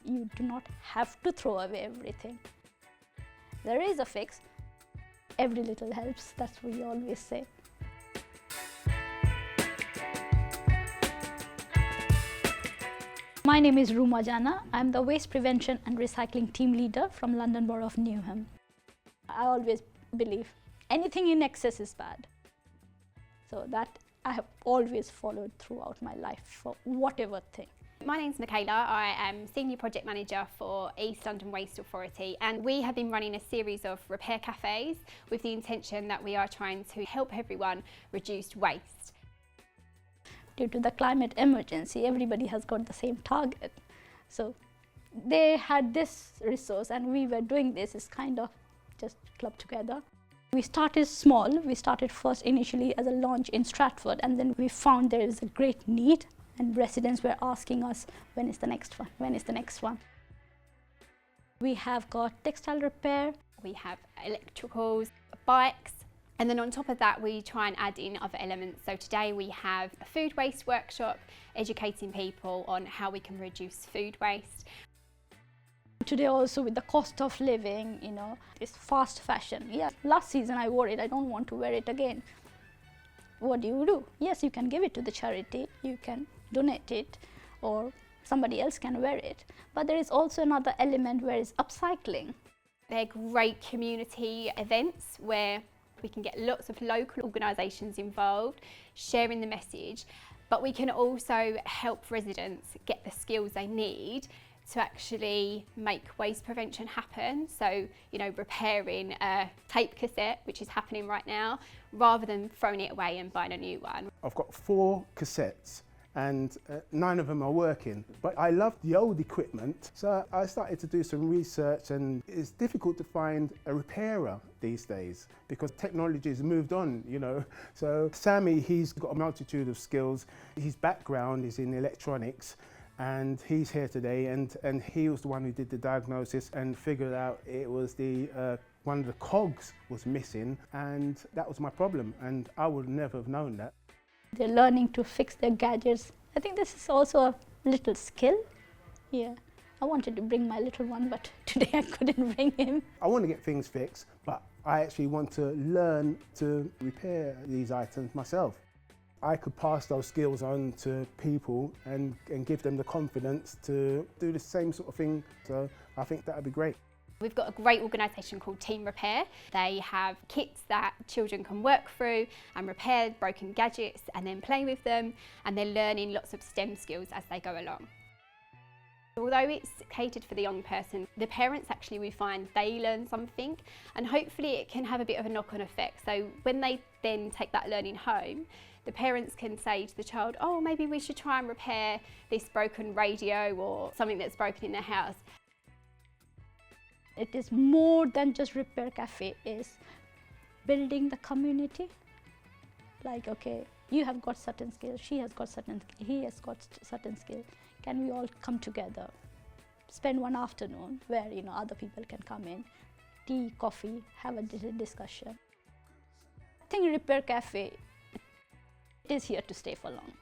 You do not have to throw away everything. There is a fix. Every little helps, that's what we always say. My name is Ruma Jana. I'm the Waste Prevention and Recycling Team Leader from London Borough of Newham. I always believe anything in excess is bad. So that I have always followed throughout my life for whatever thing. My name's Michaela. I am Senior Project Manager for East London Waste Authority, and we have been running a series of repair cafes with the intention that we are trying to help everyone reduce waste. Due to the climate emergency, everybody has got the same target. So they had this resource and we were doing this. It's kind of just clubbed together. We started small. We started first initially as a launch in Stratford, and then we found there is a great need and residents were asking us, when is the next one? When is the next one? We have got textile repair. We have electricals, bikes, and then on top of that we try and add in other elements. So today we have a food waste workshop educating people on how we can reduce food waste. Today also with the cost of living, this fast fashion. Yeah, last season I wore it, I don't want to wear it again. What do? Yes, you can give it to the charity, you can donate it, or somebody else can wear it. But there is also another element where it's upcycling. They're great community events where we can get lots of local organisations involved, sharing the message, but we can also help residents get the skills they need to actually make waste prevention happen. So, repairing a tape cassette, which is happening right now, rather than throwing it away and buying a new one. I've got 4 cassettes and 9 of them are working, but I love the old equipment. So I started to do some research, and it's difficult to find a repairer these days because technology has moved on, So Sammy, he's got a multitude of skills. His background is in electronics, and he's here today, and he was the one who did the diagnosis and figured out it was one of the cogs was missing, and that was my problem, and I would never have known that. They're learning to fix their gadgets. I think this is also a little skill. Yeah, I wanted to bring my little one, but today I couldn't bring him. I want to get things fixed, but I actually want to learn to repair these items myself. I could pass those skills on to people and give them the confidence to do the same sort of thing. So I think that would be great. We've got a great organisation called Team Repair. They have kits that children can work through and repair broken gadgets and then play with them, and they're learning lots of STEM skills as they go along. Although it's catered for the young person, the parents actually, we find they learn something, and hopefully it can have a bit of a knock-on effect. So when they then take that learning home, the parents can say to the child, oh, maybe we should try and repair this broken radio or something that's broken in their house. It is more than just repair cafe, it's building the community. Like, okay, you have got certain skills, she has got certain, he has got certain skills. Can we all come together, spend one afternoon where other people can come in, tea, coffee, have a discussion. I think repair cafe, it is here to stay for long.